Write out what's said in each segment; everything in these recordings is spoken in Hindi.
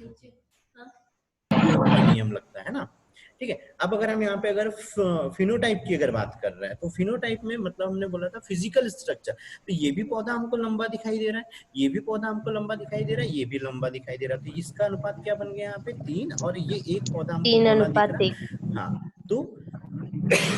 का नियम लगता है ना। ठीक है, अब अगर हम यहाँ पे अगर फिनोटाइप की अगर बात कर रहे हैं तो फिनोटाइप में मतलब हमने बोला था फिजिकल स्ट्रक्चर, तो ये भी पौधा हमको लंबा दिखाई दे रहा है, ये भी पौधा हमको लंबा दिखाई दे रहा है, ये भी लंबा दिखाई दे रहा है, तो इसका अनुपात क्या बन गया यहाँ पे 3, और ये एक पौधा हमको तीन पौना दिख अनुपात रहा एक। है। हाँ, तो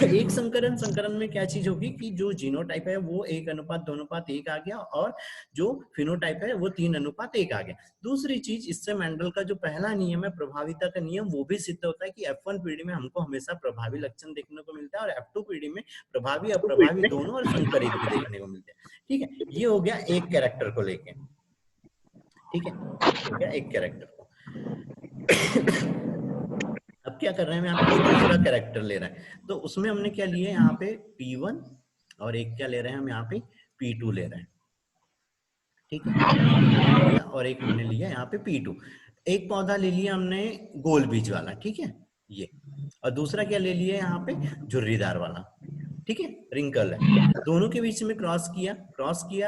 एक संकरण में क्या चीज होगी कि जो जीनोटाइप है वो 1:2:1 आ गया, और जो फिनोटाइप है वो 3:1 आ गया। दूसरी चीज, इससे मेंडल का जो पहला नियम है प्रभाविता का नियम, वो भी सिद्ध होता है कि F1 पीढ़ी में हमको हमेशा प्रभावी लक्षण देखने को मिलता है, और F2 पीढ़ी में प्रभावी अप्रभावी दोनों और संकरित भी देखने को मिलते हैं। ठीक है, ये हो गया एक कैरेक्टर को लेके। ठीक है, हो गया एक कैरेक्टर को। अब क्या कर रहे हैं, यहाँ पे कोई दूसरा कैरेक्टर ले रहे हैं, तो उसमें हमने क्या लिया यहाँ पे P1, और एक क्या ले रहे हैं हम यहाँ पे P2 ले रहे हैं। ठीक है, और एक हमने लिया यहाँ पे P2। एक पौधा ले लिया हमने गोल बीज वाला, ठीक है ये, और दूसरा क्या ले लिया यहाँ पे झुर्रीदार वाला। ठीक है, रिंकल है, दोनों के बीच में क्रॉस किया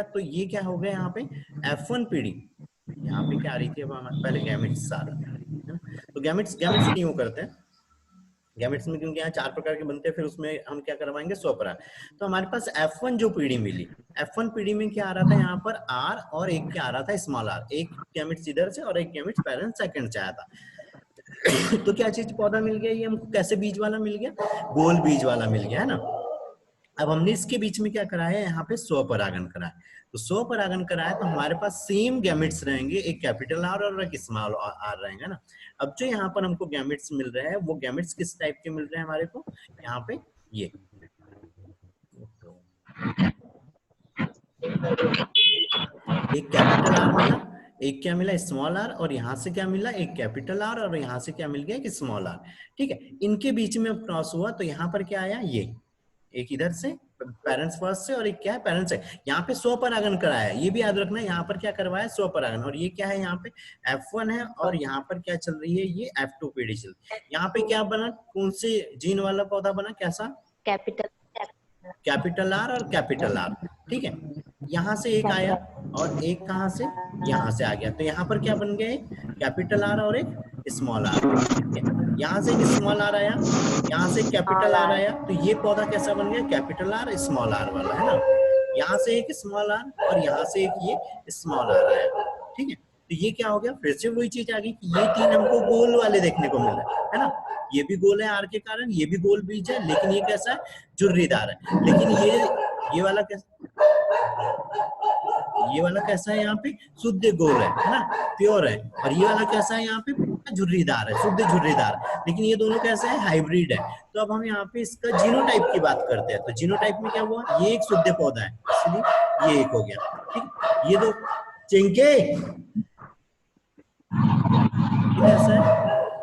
तो ये क्या हो गया यहाँ पे F1 पीढ़ी। यहाँ पे क्या आ रही थी, अब हम पहले गैमेट्स आ रही है ना, तो गैमेट्स क्यों करते हैं, गैमेट्स में क्योंकि यहाँ 4 प्रकार के बनते हैं, फिर उसमें हम क्या करवाएंगे स्वपराग। तो हमारे पास F1 जो पीढ़ी मिली, F1 पीढ़ी में क्या आ रहा था यहाँ पर R, और एक क्या आ रहा था स्मॉल r, एक गैमेट्स इधर से और एक गैमेट्स पेरेंट सेकंड से आया था। तो क्या चीज पौधा मिल गया, ये हमको कैसे बीज वाला मिल गया, गोल बीज वाला मिल गया है ना। अब हमने इसके बीच में क्या कराया है, यहाँ पे स्वपरागन कराया, तो स्वपरागन कराया तो हमारे पास सेम गैमेट्स रहेंगे, एक कैपिटल आर और एक स्मॉल आर रहेंगे ना। अब जो यहाँ पर हमको गैमेट्स मिल रहे हैं वो गैमेट्स किस टाइप के मिल रहे हैं हमारे को, यहाँ पे ये एक कैपिटल आर मिला, एक क्या मिला स्मॉल आर, और यहाँ से क्या मिला एक कैपिटल आर, और यहाँ से क्या मिल गया एक स्मॉल आर। ठीक है, इनके बीच में क्रॉस हुआ तो यहाँ पर क्या आया, ये एक इधर से पेरेंट्स फर्स्ट से, और एक क्या है पेरेंट्स से, यहाँ पे स्वपरागन कराया, ये भी याद रखना, यहाँ पर क्या करवाया स्वपरागन, और ये क्या है यहाँ पे F1 है, और यहाँ पर क्या चल रही है, ये F2 पीढ़ी चल रही है। यहाँ पे क्या बना, कौन से जीन वाला पौधा बना, कैसा, कैपिटल आर और कैपिटल आर। ठीक है, यहाँ से एक आया, और एक कहाँ से, यहाँ से आ गया, तो यहाँ पर क्या बन गए, कैपिटल आर और एक स्मॉल आर। ठीक है, यहाँ से एक स्मॉल आर आया, यहाँ से कैपिटल आर आया, तो ये पौधा कैसा बन गया, कैपिटल आर स्मॉल आर वाला है ना। यहाँ से एक स्मॉल आर, और यहाँ से एक ये स्मॉल आर आया। ठीक है, तो ये क्या हो गया, फिर से वही चीज आ गई कि ये तीन हमको गोल वाले देखने को मिल रहे है ना, ये भी गोल है आर के कारण, ये भी गोल बीज है, लेकिन ये कैसा है, झुर्रीदार है। लेकिन ये वाला कैसा, ये वाला कैसा है, यहाँ पे शुद्ध गोल है ना, प्योर है, और ये वाला कैसा है, यहाँ पे झुर्रीदार है, शुद्ध झुर्रीदार। लेकिन ये दोनों कैसे है, हाइब्रिड है। तो अब हम यहाँ पे इसका जीनोटाइप की बात करते हैं, तो जीनोटाइप में क्या हुआ, ये एक शुद्ध पौधा है, इसलिए ये एक हो गया। ठीक, ये दो चिंके कैसा है,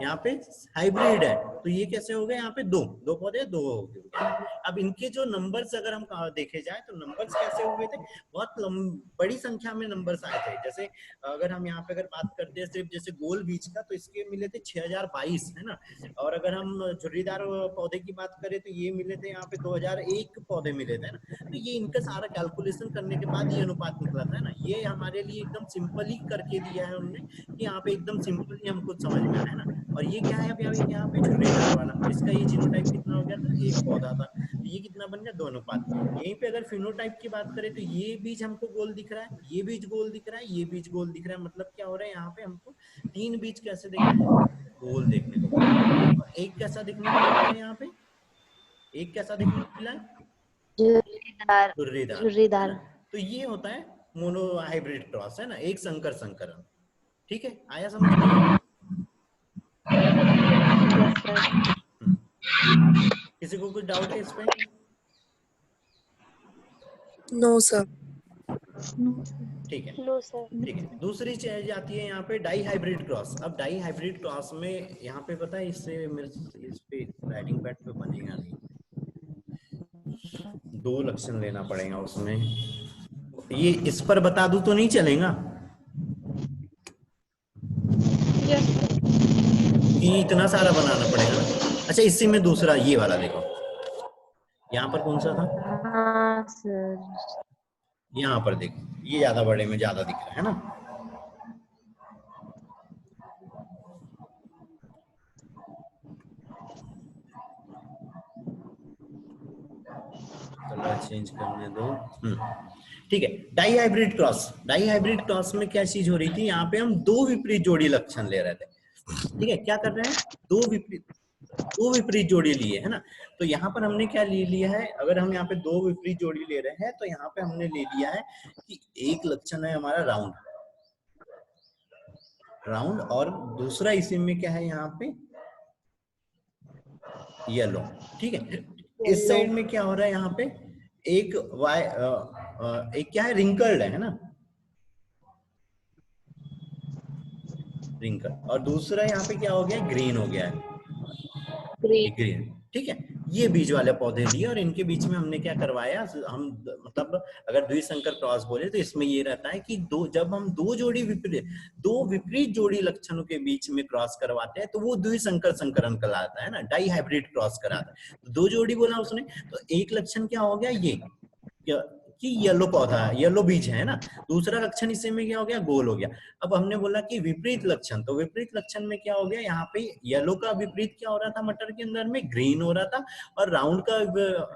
यहाँ पे हाइब्रिड है, तो ये कैसे हो गए, यहाँ पे दो पौधे दो हो गए। अब इनके जो नंबर्स अगर हम देखे जाए तो नंबर्स कैसे हुए थे, बहुत बड़ी संख्या में नंबर्स आए थे। जैसे अगर हम यहाँ पे अगर बात करते हैं सिर्फ जैसे गोल बीज का, तो इसके मिले थे 6022 है ना, और अगर हम झुर्रीदार पौधे की बात करें तो ये मिले थे यहाँ पे 2001 पौधे मिले थे ना। तो ये इनका सारा कैलकुलेशन करने के बाद ये अनुपात निकला था ना, ये हमारे लिए एकदम सिंपल ही करके दिया है उन्होंने, कि यहाँ पे एकदम सिंपल ही हमको समझ में आया ना। और ये क्या है, अभी यहाँ पे झुर्रीदार वाला, इसका ये जीनोटाइप कितना हो गया था, एक पौधा था, तो ये कितना बन गया, 2 अनुपात। यहीं पे अगर फिनोटाइप की बात करें तो ये बीज हमको गोल दिख रहा है, ये बीज गोल दिख रहा है, ये बीज गोल दिख रहा है, मतलब क्या हो रहा है, यहाँ पे हमको 3 बीज कैसे दिख रहे हैं, गोल देखने को मिल रहा है। और एक कैसा दिखने को मिल रहा है, यहाँ पे एक कैसा दिखने को मिला है, झुर्रीदार है ना। तो ये होता है मोनो हाइब्रिड क्रॉस है ना, एक संकरण। ठीक है, आया समझ में। किसी को कुछ डाउट है इस पे? No sir. ठीक है, ठीक है। दूसरी चीज आती है यहाँ पे डाई हाइब्रिड क्रॉस। अब डाई हाइब्रिड क्रॉस में यहाँ पे पता है, इससे मेरे इस पे राइटिंग पैड पे बनेगा नहीं, 2 लक्षण लेना पड़ेगा उसमें। ये इस पर बता दूं तो नहीं चलेगा, ये इतना सारा बनाना पड़ेगा ना। अच्छा, इसी में दूसरा ये वाला देखो, यहाँ पर कौन सा था, हाँ सर, यहाँ पर देखो, ये ज्यादा बड़े में ज्यादा दिख रहा है ना। कलर चेंज करने दो। ठीक है। Dihybrid cross, dihybrid cross में क्या चीज हो रही थी, यहाँ पे हम दो विपरीत जोड़ी लक्षण ले रहे थे। ठीक है, क्या कर रहे हैं, दो विपरीत जोड़ी लिए है ना। तो यहाँ पर हमने क्या ले लिया है, अगर हम यहाँ पे दो विपरीत जोड़ी ले रहे हैं तो यहाँ पे हमने ले लिया है कि एक लक्षण है हमारा राउंड, राउंड, और दूसरा इसी में क्या है यहाँ पे येलो। ठीक है, इस साइड में क्या हो रहा है, यहाँ पे एक वाई एक क्या है, रिंकल्ड है ना, रिंकल, और दूसरा यहाँ पे क्या हो गया, ग्रीन हो गया है, ग्रीन। ठीक है, ये बीज वाले पौधे लिए और इनके बीच में हमने क्या करवाया, हम मतलब अगर द्विसंकर क्रॉस बोले तो इसमें ये रहता है कि जब हम दो विपरीत जोड़ी लक्षणों के बीच में क्रॉस करवाते हैं तो वो द्विसंकर संकरण कहलाता है ना, डाई हाइब्रिड क्रॉस कराता है। तो दो जोड़ी बोला उसने, तो एक लक्षण क्या हो गया, ये कि येलो पौधा, येलो बीज है ना, दूसरा लक्षण इसे में क्या हो गया, गोल हो गया। अब हमने बोला कि विपरीत लक्षण, तो विपरीत लक्षण में क्या हो गया, यहाँ पे येलो का विपरीत क्या हो रहा था, मटर के अंदर में ग्रीन हो रहा था, और राउंड का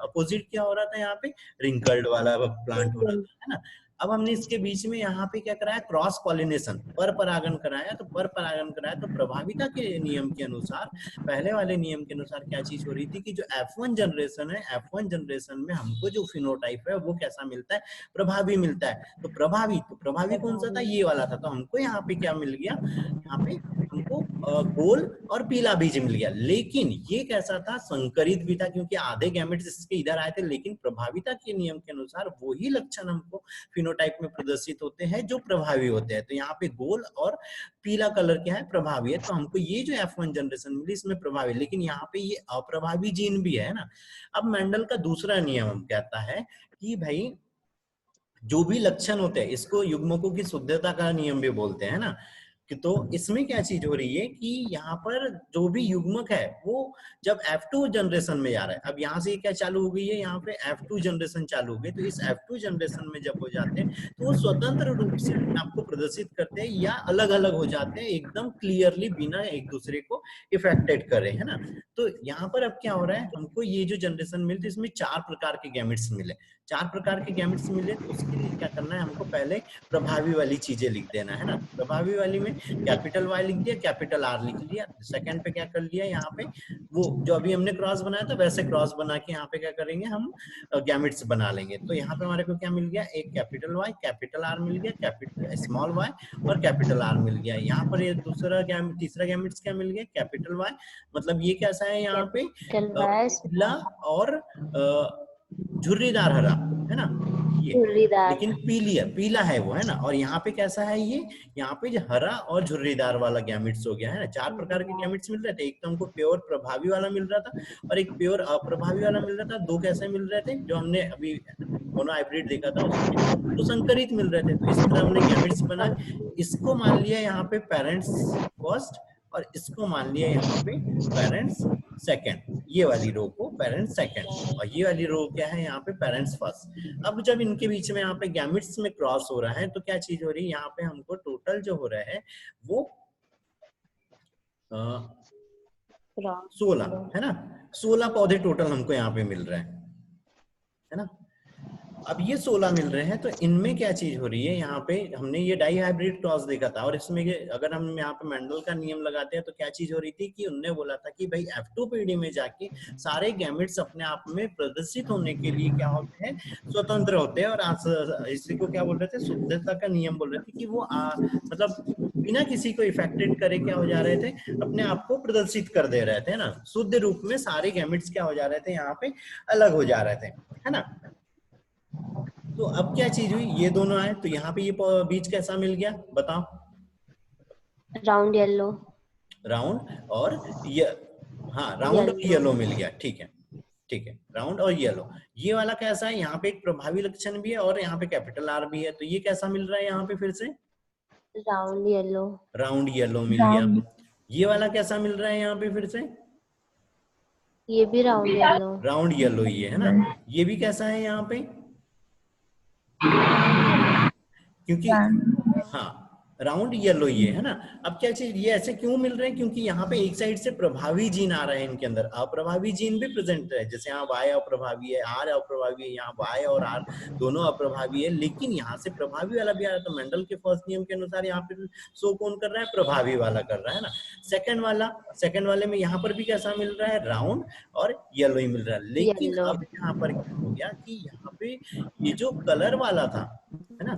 अपोजिट क्या हो रहा था, यहाँ पे रिंकल्ड वाला प्लांट हो रहा था, है ना। अब हमने इसके बीच में यहाँ पे क्या कराया, क्रॉस पॉलिनेशन, पर परागण कराया। तो पर परागण कराया तो प्रभाविता के नियम के अनुसार, पहले वाले नियम के अनुसार क्या चीज हो रही थी कि जो F1 जनरेशन है, F1 जनरेशन में हमको जो फिनोटाइप है वो कैसा मिलता है, प्रभावी मिलता है। तो प्रभावी कौन सा था, ये वाला था। तो हमको यहाँ पे क्या मिल गया, यहाँ पे हमको गोल और पीला बीज मिल गया। लेकिन ये कैसा था, संकरित भी था, क्योंकि आधे गैमेट्स इसके इधर आए थे। लेकिन प्रभाविता के नियम के अनुसार वही लक्षण हमको फिनोटाइप में प्रदर्शित होते हैं जो प्रभावी होते हैं। तो यहाँ पे गोल और पीला कलर क्या है, प्रभावी है। तो हमको ये जो F1 जनरेशन मिली इसमें प्रभावी, लेकिन यहाँ पे ये अप्रभावी जीन भी है ना। अब मेंडल का दूसरा नियम कहता है कि भाई जो भी लक्षण होते हैं, इसको युग्मकों की शुद्धता का नियम भी बोलते हैं ना, कि तो इसमें क्या चीज हो रही है कि यहाँ पर जो भी युग्मक है वो जब F2 जनरेशन में जा रहा है, अब यहाँ से क्या चालू हो गई है, यहाँ पे F2 जनरेशन चालू हो गई। तो इस F2 जनरेशन में जब हो जाते हैं तो वो स्वतंत्र रूप से आपको प्रदर्शित करते हैं या अलग अलग हो जाते हैं, एकदम क्लियरली, बिना एक दूसरे को इफेक्टेड करे, है ना। तो यहाँ पर अब क्या हो रहा है, हमको ये जो जनरेशन मिलती है इसमें 4 प्रकार के गैमेट्स मिले। 4 प्रकार के गैमेट्स मिले तो उसके लिए क्या करना है, हमको पहले प्रभावी वाली चीजें लिख देना है ना। प्रभावी वाली में कैपिटल Y लिख दिया, कैपिटल R लिख लिया। सेकंड पे क्या कर लिया, यहाँ पे वो जो अभी हमने क्रॉस बनाया था वैसे क्रॉस बना के यहाँ पे क्या करेंगे, हम गैमेट्स बना लेंगे। तो यहाँ पे हमारे को क्या मिल गया, एक कैपिटल Y, कैपिटल R मिल गया, कैपिटल स्मॉल y और कैपिटल R मिल गया। यहाँ पर ये तीसरा गैमेट्स क्या मिल गया, कैपिटल Y। मतलब ये कैसा है, यहाँ पे पीला और झुर्रीदार हरा, है ना, ये लेकिन पीला है वो, है ना। और यहाँ पे कैसा है, ये यहाँ पे जो हरा और झुर्रीदार वाला गैमेट्स हो गया, है ना। 4 प्रकार के गैमेट्स मिल रहे थे। एक तो हमको प्योर प्रभावी वाला मिल रहा था और एक प्योर अप्रभावी वाला मिल रहा था। दो कैसे मिल रहे थे, जो हमने अभी मोनो हाइब्रिड देखा था उसमें तो संकरित मिल रहे थे। तो इस तरह हमने गैमेट्स बनाए। इसको मान लिया यहाँ पे पेरेंट्स फर्स्ट और इसको मान लिया यहाँ पे पेरेंट्स सेकंड, ये वाली रो को पेरेंट्स सेकंड और ये वाली रो क्या है, यहाँ पे पेरेंट्स फर्स्ट। अब जब इनके बीच में यहाँ पे गैमेट्स में क्रॉस हो रहा है तो क्या चीज हो रही है, यहाँ पे हमको टोटल जो हो रहा है वो 16, है ना। 16 पौधे टोटल हमको यहाँ पे मिल रहे हैं ना। अब ये 16 मिल रहे हैं तो इनमें क्या चीज हो रही है, यहाँ पे हमने ये डाई हाइब्रिड क्रॉस देखा था और इसमें अगर हम यहाँ पे मेंडल का नियम लगाते हैं तो क्या चीज हो रही थी कि उनने बोला था कि भाई F2 पीढ़ी में जाके सारे गैमेट्स अपने आप में प्रदर्शित होने के लिए क्या होते हैं, स्वतंत्र होते हैं। और इसी को क्या बोल रहे थे, शुद्धता का नियम बोल रहे थे कि वो मतलब बिना किसी को इफेक्टेड करे क्या हो जा रहे थे, अपने आप को प्रदर्शित कर दे रहे थे ना। शुद्ध रूप में सारे गैमेट्स क्या हो जा रहे थे, यहाँ पे अलग हो जा रहे थे, है ना। तो अब क्या चीज हुई, ये दोनों आए तो यहाँ पे ये बीज कैसा मिल गया बताओ, राउंड येलो, राउंड और ये, हाँ राउंड और येलो मिल गया। ठीक है, ठीक है, राउंड और येलो। ये वाला कैसा है, यहाँ पे एक प्रभावी लक्षण भी है और यहाँ पे कैपिटल R भी है। तो ये कैसा मिल रहा है, यहाँ पे फिर से राउंड येलो, राउंड येलो मिल गया। ये वाला कैसा मिल रहा है, यहाँ पे फिर से ये भी राउंड येलो ही है ना। ये भी कैसा है यहाँ पे, क्योंकि हाँ राउंड येलो ये है ना। अब क्या चीज ये ऐसे क्यों मिल रहे हैं, क्योंकि यहाँ पे एक साइड से प्रभावी जीन आ रहे हैं इनके अंदर, अप्रभावी जीन भी प्रेजेंट है, जैसे यहाँ वाई अप्रभावी है, आर अप्रभावी है, यहाँ वाई और आर दोनों अप्रभावी है, लेकिन यहाँ से प्रभावी वाला भी आ रहा है। तो मेंडल के फर्स्ट नियम के अनुसार यहाँ पे शो कौन कर रहा है, प्रभावी वाला कर रहा है ना। सेकंड वाले में यहाँ पर भी कैसा मिल रहा है, राउंड और येलो ही मिल रहा है। लेकिन येलो। अब यहाँ पर क्या हो गया कि यहाँ पे ये जो कलर वाला था है ना,